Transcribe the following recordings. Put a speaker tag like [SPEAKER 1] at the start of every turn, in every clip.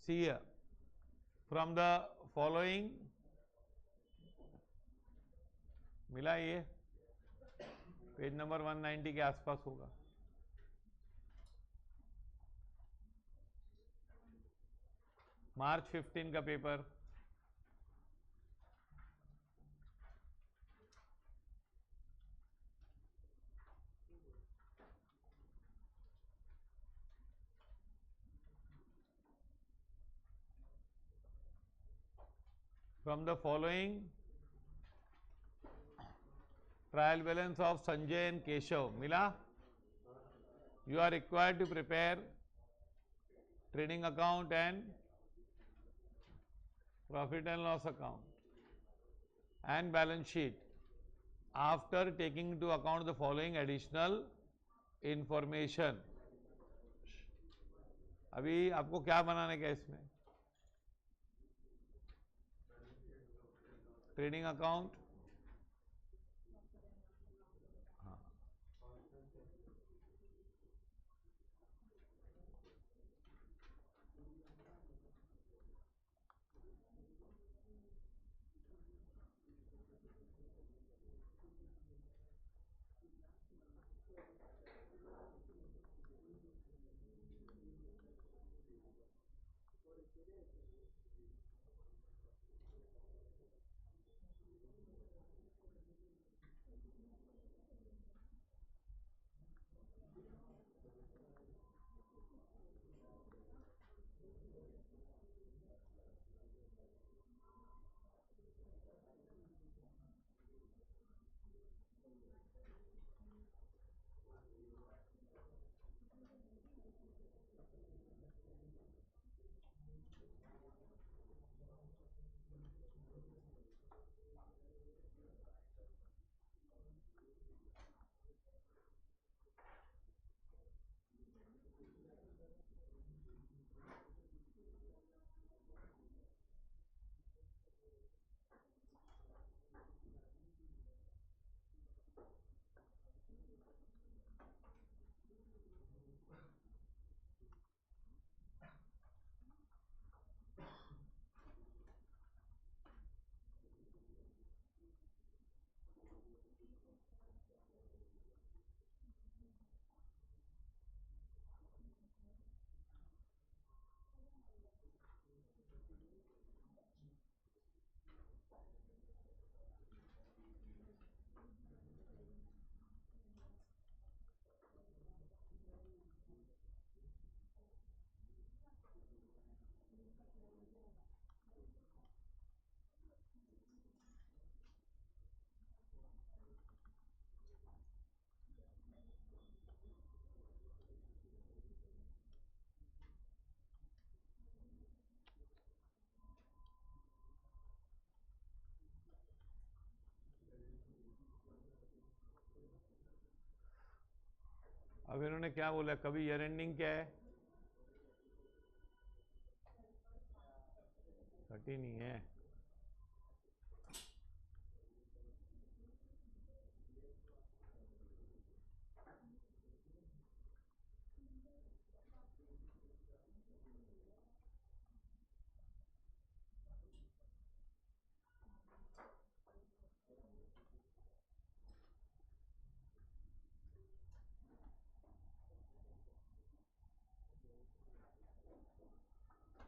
[SPEAKER 1] See here, from the following, मिला ये page number 190 के आसपास होगा. मार्च 15 का paper. From the following, trial balance of Sanjay and Keshav, मिला? You are required to prepare trading account and profit and loss account and balance sheet after taking into account the following additional information. अभी आपको क्या बनाने का इसमें? Trading account, हाँ, अब इन्होंने क्या बोला, कभी ईयर एंडिंग क्या है? 30 नहीं है.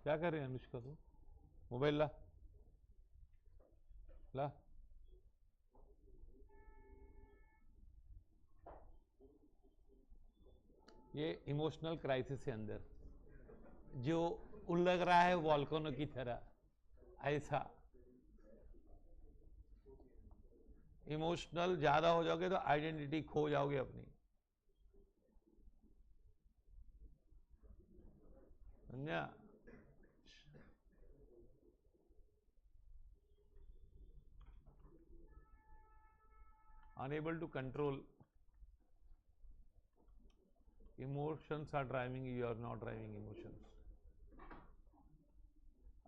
[SPEAKER 1] क्या कर रहे हैं अनुष्का? तू मोबाइल ला ला. ये इमोशनल क्राइसिस है अंदर, जो उलग रहा है वॉल्केनो की तरह. ऐसा इमोशनल ज्यादा हो जाओगे तो आइडेंटिटी खो जाओगे अपनी. समझा? unable to control emotions are driving you, you are not driving emotions.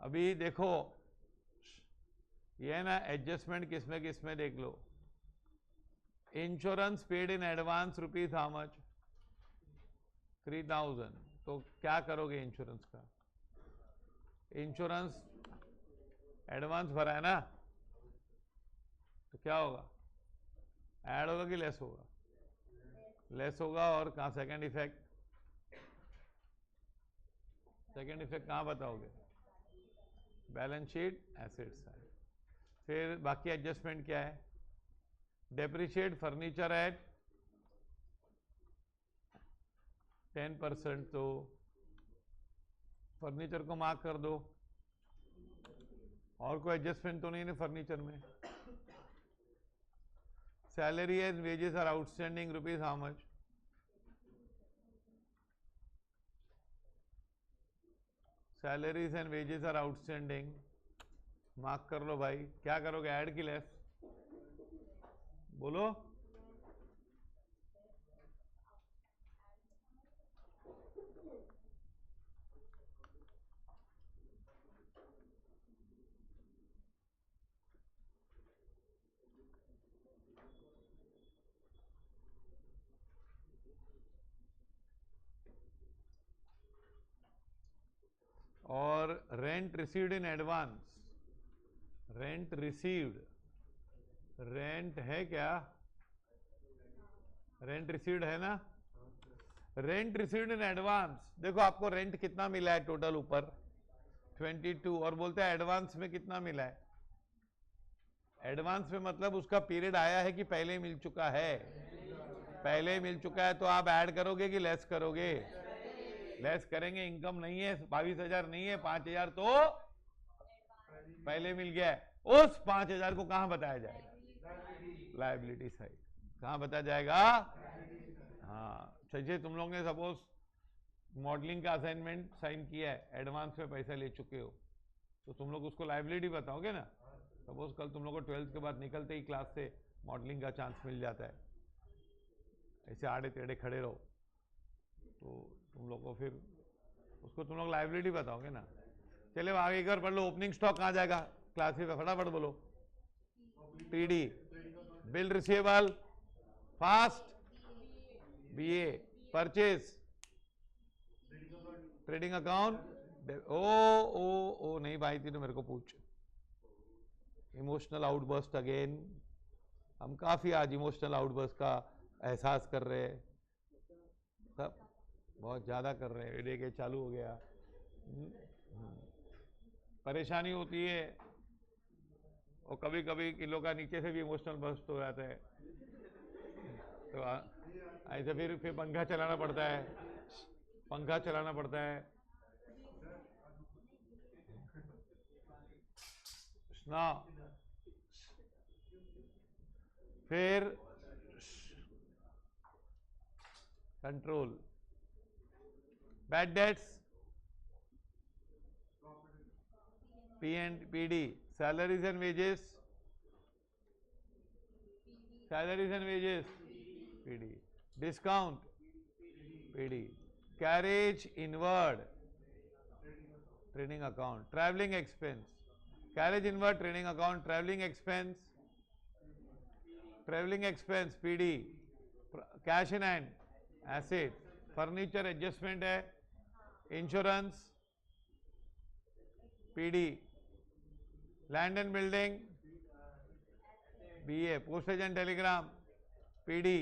[SPEAKER 1] अभी देखो ये ना एडजस्टमेंट किसमें देख लो. Insurance paid in advance rupees how much? 3000. तो क्या करोगे इंश्योरेंस का? इंश्योरेंस एडवांस भरा है ना, तो क्या होगा, ऐड होगा कि लेस होगा, लेस होगा। और कहाँ सेकंड इफेक्ट, सेकंड इफेक्ट कहाँ बताओगे, बैलेंस शीट एसेट साइड। फिर बाकी एडजस्टमेंट क्या है, डेप्रिशिएट फर्नीचर एट 10%, तो फर्नीचर को मार्क कर दो। और कोई एडजस्टमेंट तो नहीं है फर्नीचर में। Salary and wages are outstanding rupees how much, salaries and wages are outstanding, mark कर लो भाई। क्या करोगे, ऐड की लेस, बोलो। और rent received in advance, rent received, rent है क्या, रेंट रिसीव्ड है ना, रेंट रिसीव्ड इन एडवांस। देखो आपको रेंट कितना मिला है टोटल ऊपर 22, और बोलते हैं एडवांस में कितना मिला है। एडवांस में मतलब उसका पीरियड आया है कि पहले मिल चुका है, पहले मिल चुका है। तो आप ऐड करोगे कि लेस करोगे, लेस करेंगे। इनकम नहीं है 22,000 नहीं है, 5,000 तो पहले मिल गया है। उस 5,000 को कहां बताया जाएगा, लायबिलिटी साइड। कहां बताया जाएगा, हाँ। चाहिए तुम लोगों ने सपोज मॉडलिंग का असाइनमेंट साइन किया है, एडवांस में पैसा ले चुके हो, तो तुम लोग उसको लायबिलिटी बताओगे ना। सपोज कल तुम लोग को 12th के बाद निकलते ही क्लास से मॉडलिंग का चांस मिल जाता है, ऐसे आड़े टेढ़े खड़े रहो, तो तुम लोग को फिर उसको तुम लोग लायबिलिटी बताओगे ना। चले आगे एक बार पढ़ लो, ओपनिंग स्टॉक कहाँ जाएगा क्लास में, फटाफट बोलो। PD, bill receivable, fast, BA, purchase, trading account. ओ नहीं भाई, तीनों मेरे को पूछ। इमोशनल आउटबर्स्ट अगेन, हम काफी आज इमोशनल आउटबर्स्ट का एहसास कर रहे हैं, सब बहुत ज्यादा कर रहे हैं। देखिए चालू हो गया, परेशानी होती है, और कभी कभी किलो का नीचे से भी इमोशनल बर्स्ट हो जाता है, तो ऐसे फिर पंखा चलाना पड़ता है, पंखा चलाना पड़ता है ना। फिर control, bad debts, PD, salaries and wages, salaries and wages, PD, discount, PD, carriage inward, trading account, travelling expense, carriage inward, trading account, travelling expense, travelling expense, PD, cash in hand, asset, furniture adjustment है, insurance, PD, land and building, BA, postage and telegram, PD,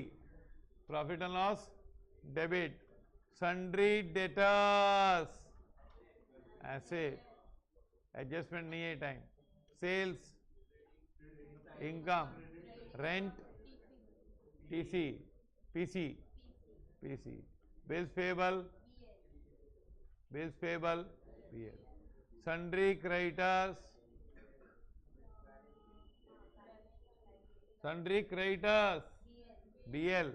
[SPEAKER 1] profit and loss, debit, sundry debtors, asset, adjustment नहीं है time, sales, income, rent, TC, PC, PC, bills payable, bills payable, PL, sundry creditors, sundry creditors, BL,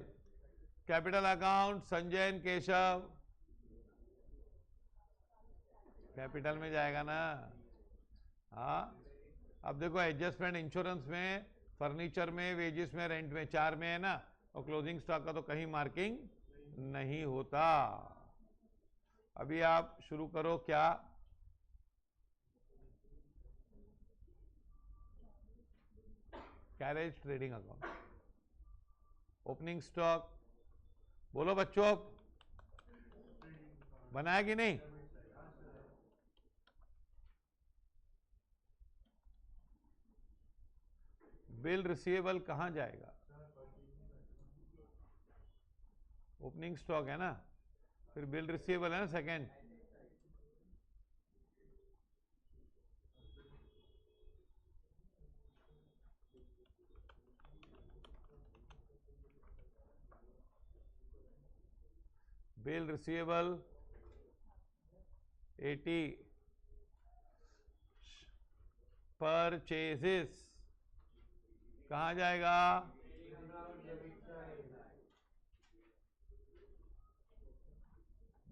[SPEAKER 1] capital account, Sanjay and Keshav, capital में जाएगा ना। हाँ, अब देखो adjustment insurance में, furniture में, वेजेस में, रेंट में, 4 में है ना, और क्लोजिंग स्टॉक का तो कहीं मार्किंग नहीं होता। अभी आप शुरू करो, क्या carriage trading account, opening stock, बोलो बच्चों, बनाया कि नहीं, बिल रिसीवेबल कहां जाएगा? ओपनिंग स्टॉक है ना, फिर बिल रिसीवेबल है ना सेकेंड। बिल रिसीवेबल 80 परचेजेस कहां जाएगा?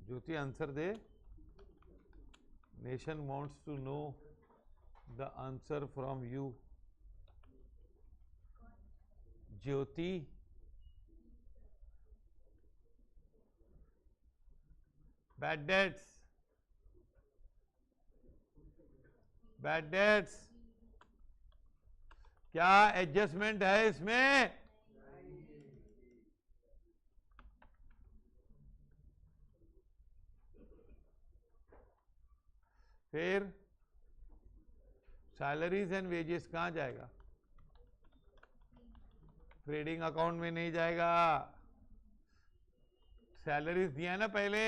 [SPEAKER 1] ज्योति आंसर दे। Nation wants to know the answer from you. Jyoti, bad debts, bad debts क्या एडजस्टमेंट है इसमें? फिर सैलरीज एंड वेजेस कहां जाएगा? ट्रेडिंग अकाउंट में नहीं जाएगा। सैलरीज दिया है ना पहले।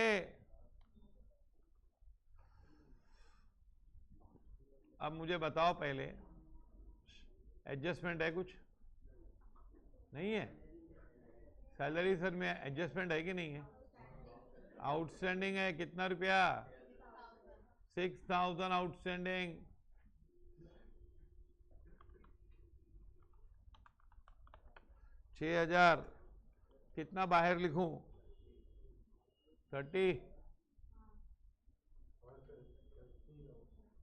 [SPEAKER 1] अब मुझे बताओ पहले, एडजस्टमेंट है कुछ? नहीं है। सैलरी सर में एडजस्टमेंट है कि नहीं है? आउटस्टैंडिंग है कितना रुपया? 6000 आउटस्टैंडिंग। 6000 कितना बाहर लिखूं? 30।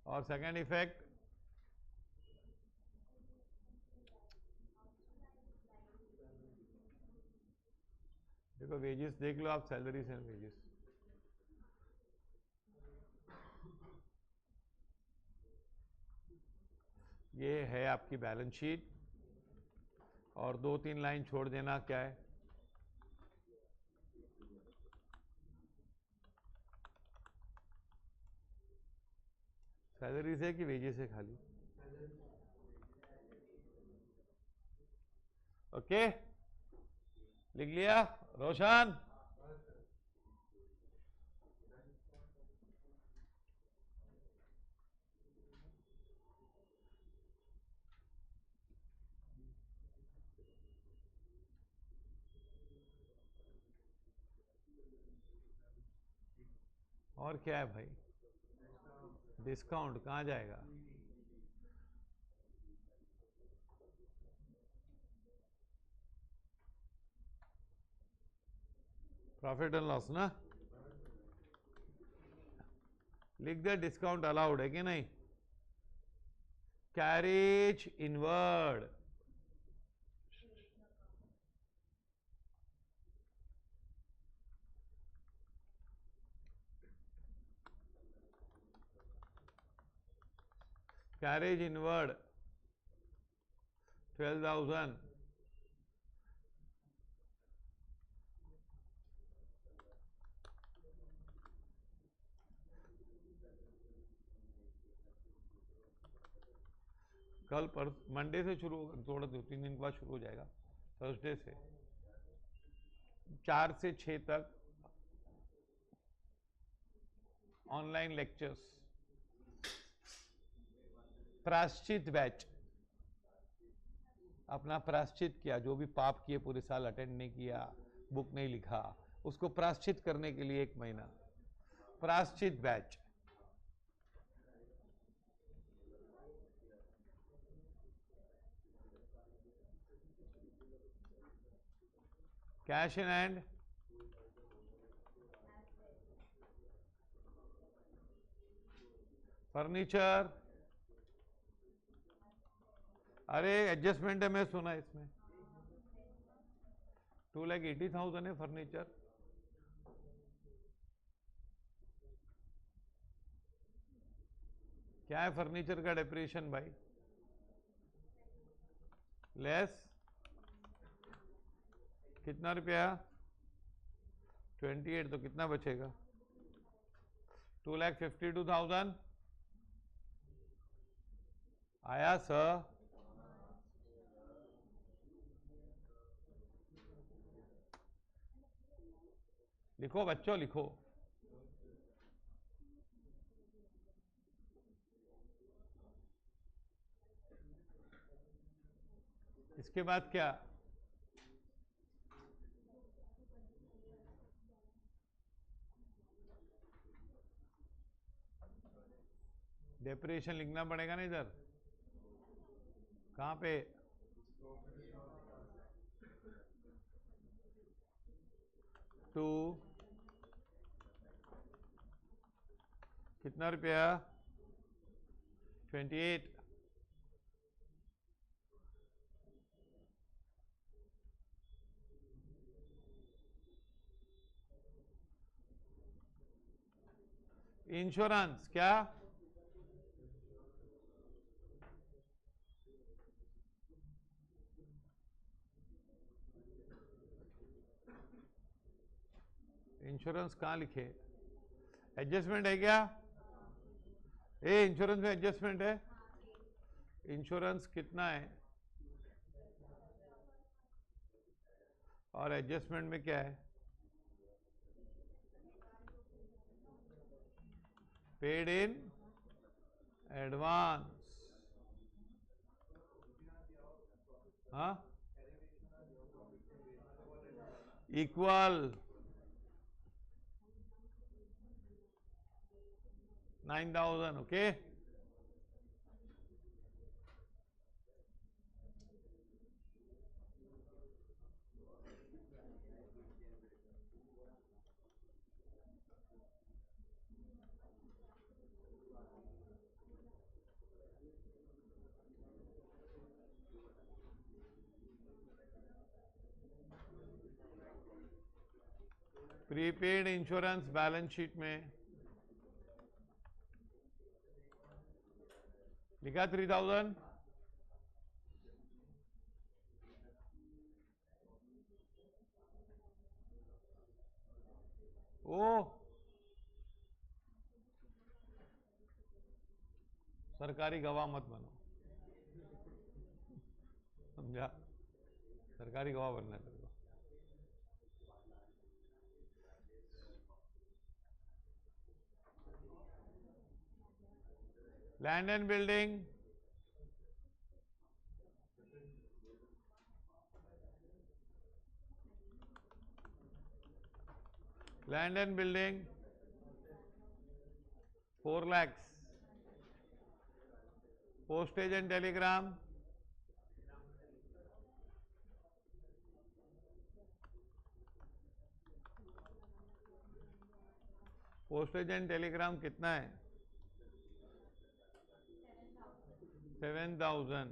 [SPEAKER 1] और सेकेंड इफेक्ट देखो, वेजेस देख लो आप, सैलरीज एंड वेजेस। ये है आपकी बैलेंस शीट, और 2-3 लाइन छोड़ देना। क्या है? सैलरीज है कि वेजेस है खाली? ओके, लिख लिया रोशन? और क्या है भाई? डिस्काउंट कहां जाएगा? प्रॉफिट एंड लॉस ना, लिख दे। डिस्काउंट अलाउड है कि नहीं? Carriage inward, carriage inward 12,000। कल पर मंडे से शुरू, थोड़ा 2-3 दिन के बाद शुरू हो जाएगा। थर्सडे से 4 से 6 तक ऑनलाइन लेक्चर्स। प्रायश्चित बैच, अपना प्रायश्चित किया, जो भी पाप किए पूरे साल, अटेंड नहीं किया, बुक नहीं लिखा, उसको प्रायश्चित करने के लिए 1 महीना प्रायश्चित batch. Cash in hand, furniture, अरे एडजस्टमेंट है, मैं सुना इसमें 2,80,000 है फर्नीचर। क्या है फर्नीचर का डेप्रिसिएशन भाई? लेस कितना रुपया? 28, तो कितना बचेगा? 2,52,000 आया सर? लिखो बच्चों लिखो। इसके बाद क्या? डेप्रिसिएशन लिखना पड़ेगा ना इधर। कहां पे? टू कितना रुपया? 28। इंश्योरेंस क्या? इंश्योरेंस कहां लिखे? एडजस्टमेंट है क्या? ए इंश्योरेंस में एडजस्टमेंट है? इंश्योरेंस कितना है? और एडजस्टमेंट में क्या है? Paid in advance. हाँ, equal 9,000। Okay, prepaid insurance balance sheet में लिखा 3,000। ओ सरकारी गवाह मत बनो, समझा? सरकारी गवाह बनना है तेरे को। Land and building land and building 4 lakhs। Postage and Telegram postage and Telegram कितना है? 7,000।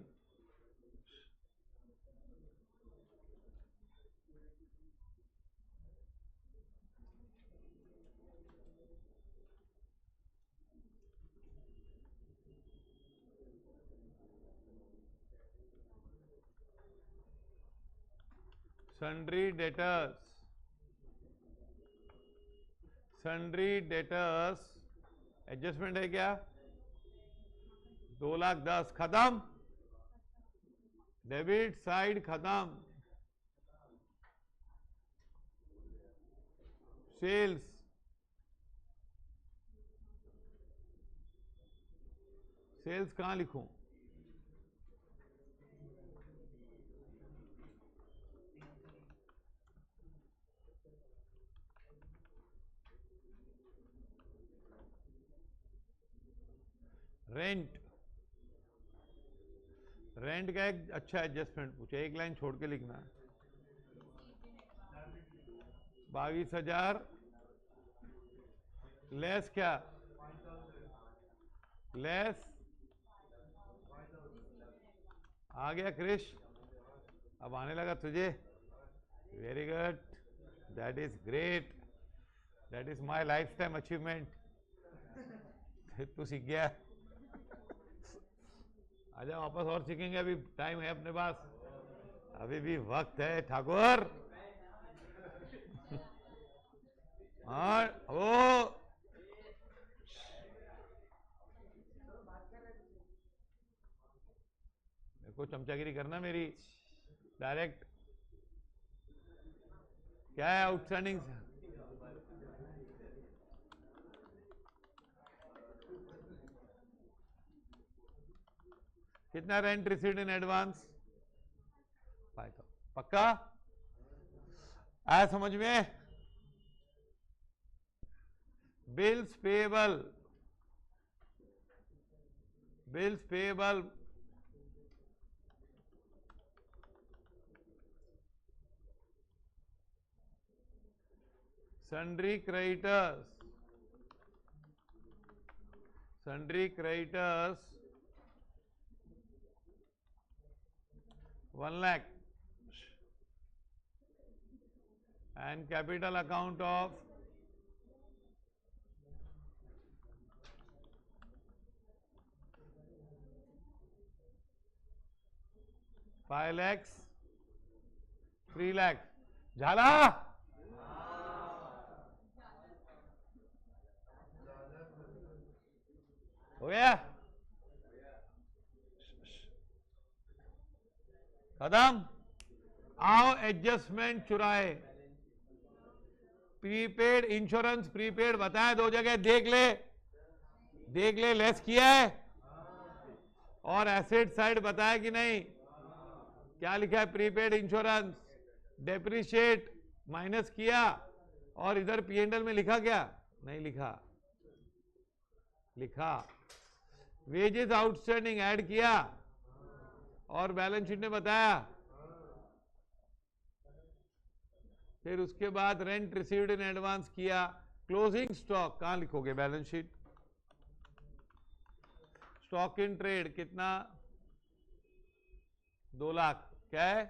[SPEAKER 1] सन्ड्री डेटर्स एडजस्टमेंट है क्या? 2,10,000 खत्म। डेबिट साइड खत्म। सेल्स कहां लिखूं? रेंट का एक अच्छा एडजस्टमेंट पूछे, एक लाइन छोड़ के लिखना है। 22,000 लेस क्या? लेस आ गया क्रिश, अब आने लगा तुझे। Very good, that is great, that is my life time achievement. तू सीख गया। आजा वापस और सीखेंगे, अभी टाइम है अपने पास, अभी भी वक्त है ठाकुर। और ओ को चमचागिरी करना मेरी डायरेक्ट। क्या है आउटस्टैंडिंग? कितना रेंट रिसीव्ड इन एडवांस? 5,000। पक्का आया समझ में? Bills payable, bills payable sundry creditors, sundry creditors 1 lakh and capital account of 5 lakhs 3 lakhs। झाला? हो गया? खत्म। आओ एडजस्टमेंट चुराए। प्रीपेड इंश्योरेंस प्रीपेड बताया 2 जगह, देख ले, देख ले, लेस किया है। और एसेट साइड बताया कि नहीं? क्या लिखा है? प्रीपेड इंश्योरेंस डेप्रिशिएट माइनस किया। और इधर पीएनएल में लिखा क्या? नहीं लिखा। लिखा वेजेस आउटस्टैंडिंग ऐड किया और बैलेंस शीट में बताया। फिर उसके बाद रेंट रिसीव्ड इन एडवांस किया। क्लोजिंग स्टॉक कहां लिखोगे? Balance sheet. Stock in trade कितना? 2 लाख। क्या है?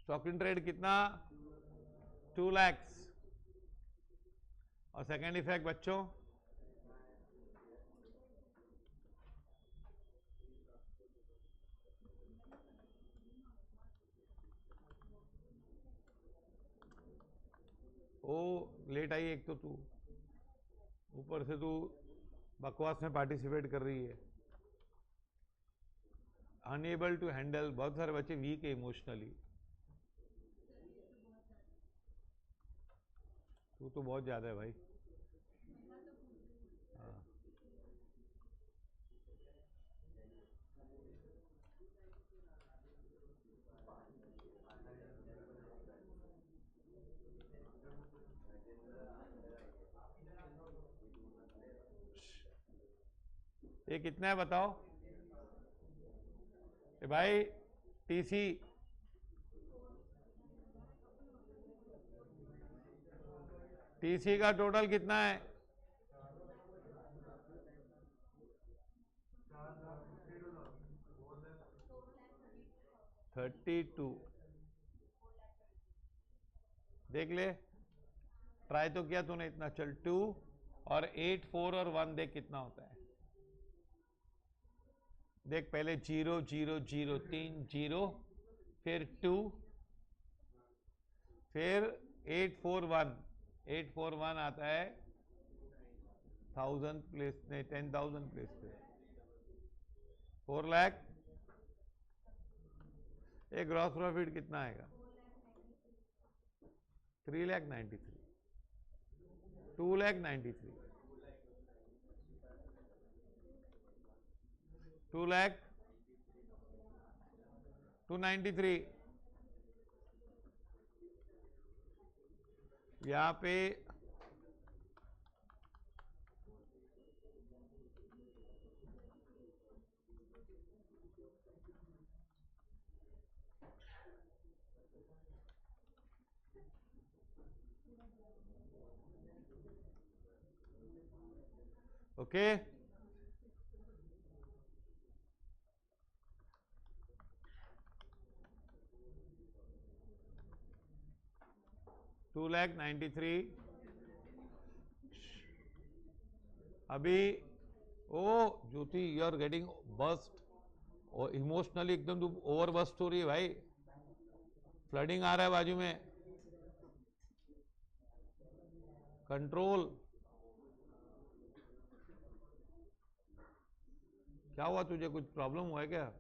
[SPEAKER 1] स्टॉक इन ट्रेड कितना? 2 lakhs। और सेकेंड इफेक्ट बच्चों, ओ लेट आई एक तो तू, ऊपर से तू बकवास में पार्टिसिपेट कर रही है। अनएबल टू हैंडल, बहुत सारे बच्चे वीक है इमोशनली। तू तो बहुत ज्यादा है भाई। हाँ। ये कितना है बताओ? ए भाई टीसी टीसी का टोटल कितना है? 32। देख ले, ट्राई तो किया तूने इतना। चल 2 और 8 4 और 1 देख कितना होता है। देख पहले 0 0 0 3 0, फिर 2, फिर 8 4 1। 8 4 1 आता है 1000 प्लेस नहीं 10,000 प्लेस पे 4 लाख। एक ग्रॉस प्रॉफिट कितना आएगा? 3,93,000। 2,93,000। 2,293,000। यहां पे ओके। $2,93,000। अभी ओ ज्योति यू आर गेटिंग बस्ट और इमोशनली एकदम तू ओवर बस्ट हो रही है भाई। फ्लडिंग आ रहा है बाजू में, कंट्रोल। क्या हुआ तुझे? कुछ प्रॉब्लम हुआ है क्या?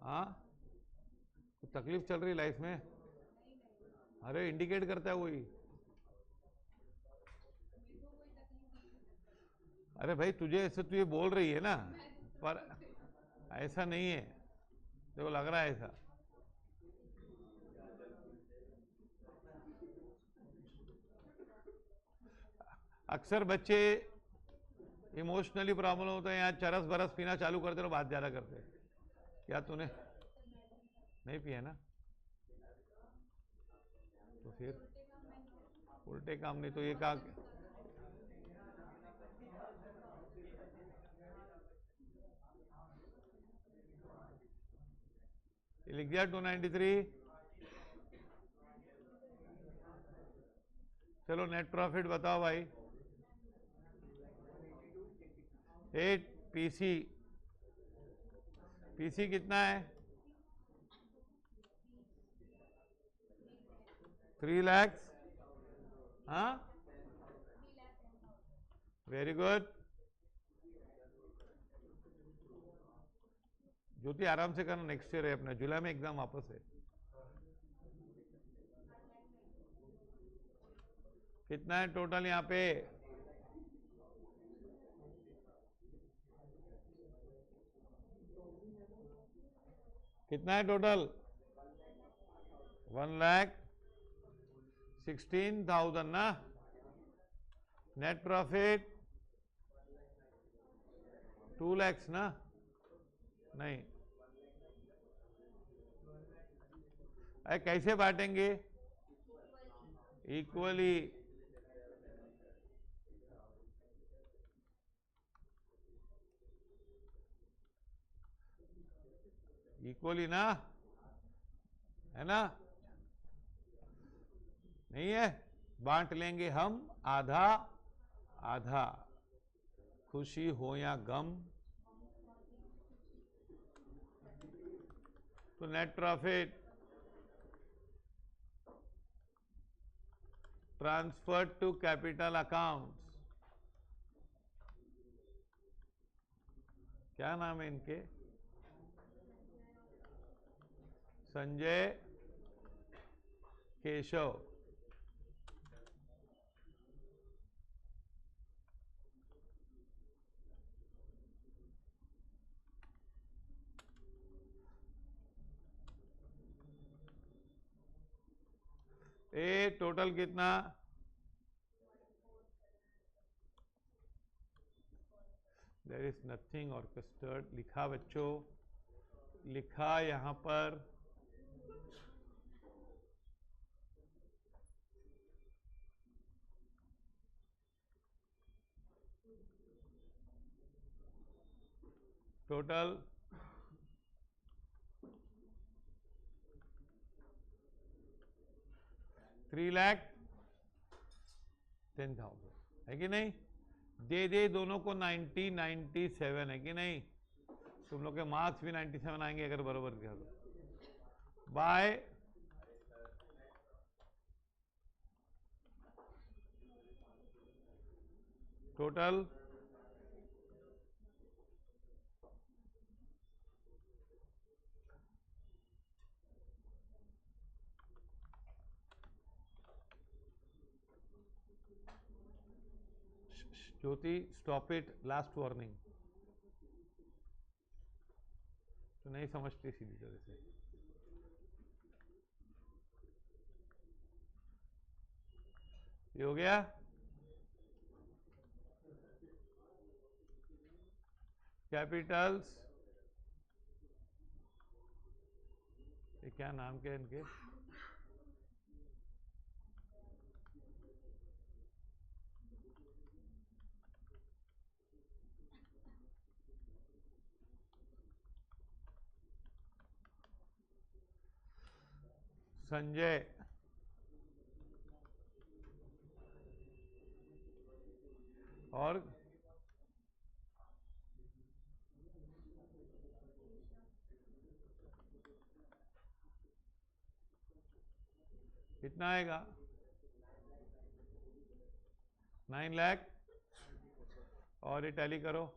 [SPEAKER 1] हाँ, कुछ तकलीफ चल रही लाइफ में? अरे इंडिकेट करता है वही। अरे भाई तुझे ऐसे तू ये बोल रही है ना, पर ऐसा नहीं है, देखो लग रहा है ऐसा। अक्सर बच्चे इमोशनली प्रॉब्लम होता है, यहाँ चरस बरस पीना चालू करते तो बात ज्यादा करते। क्या तूने नहीं पिया ना? तो फिर उल्टे काम नहीं तो ये कहा लिख दिया 293। चलो नेट प्रॉफिट बताओ भाई। 8 पीसी, पीसी कितना है? 3 लाख। हाँ, वेरी गुड। ज्योति आराम से करना, नेक्स्ट ईयर है अपना, जुलाई में एग्जाम वापस है। कितना है टोटल यहाँ पे? कितना है टोटल? 1,16,000 ना। नेट प्रॉफिट 2 लाख ना? नहीं, अरे कैसे बांटेंगे? इक्वली। इक्वली ना, है ना? नहीं है, बांट लेंगे हम आधा आधा, खुशी हो या गम। तो net profit transfer to capital accounts, क्या नाम है इनके? संजय, केशव। ए टोटल कितना? देयर इज नथिंग और कस्टर्ड लिखा बच्चों, लिखा यहां पर। टोटल 3,10,000 है कि नहीं? दे दे दोनों को 97 है कि नहीं? तुम लोग के मार्क्स भी 97 आएंगे अगर बरोबर किया तो। By total Jyoti stop it, last warning. तो नहीं समझती सीधी तरह से। ये हो गया? कैपिटल्स, ये क्या नाम के इनके? संजय, और कितना आएगा? 9 लाख। और ये टैली करो।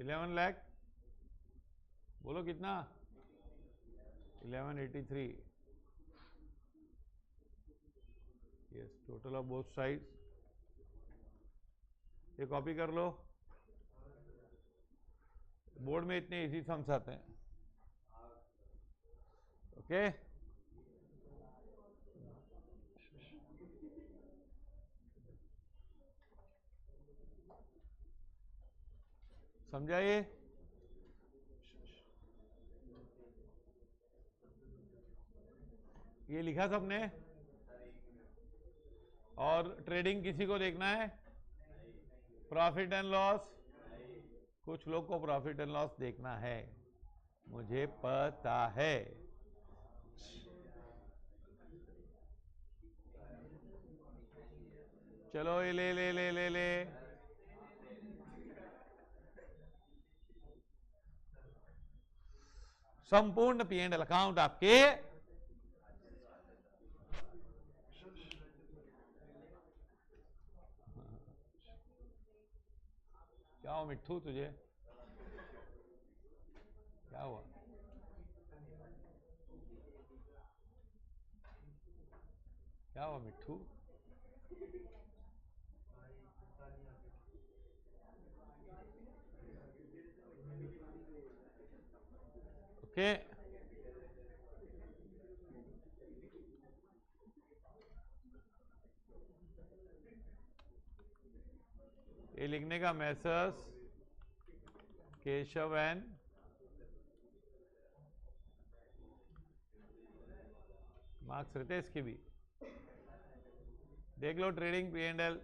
[SPEAKER 1] 11 लाख, बोलो कितना? 1183। Yes, total of both side. ये कॉपी कर लो, बोर्ड में इतने इजी सम्स आते हैं। ओके, समझाइए। ये लिखा सबने? और ट्रेडिंग किसी को देखना है? प्रॉफिट एंड लॉस, कुछ लोग को प्रॉफिट एंड लॉस देखना है, मुझे पता है। चलो ये ले ले ले ले ले संपूर्ण P&L अकाउंट आपके क्या हुआ मिट्ठू, तुझे क्या हुआ? क्या हुआ मिट्ठू? ओके, ये लिखने का मैसर्स केशव एंड मार्क्स रहते, इसकी भी देख लो ट्रेडिंग P&L।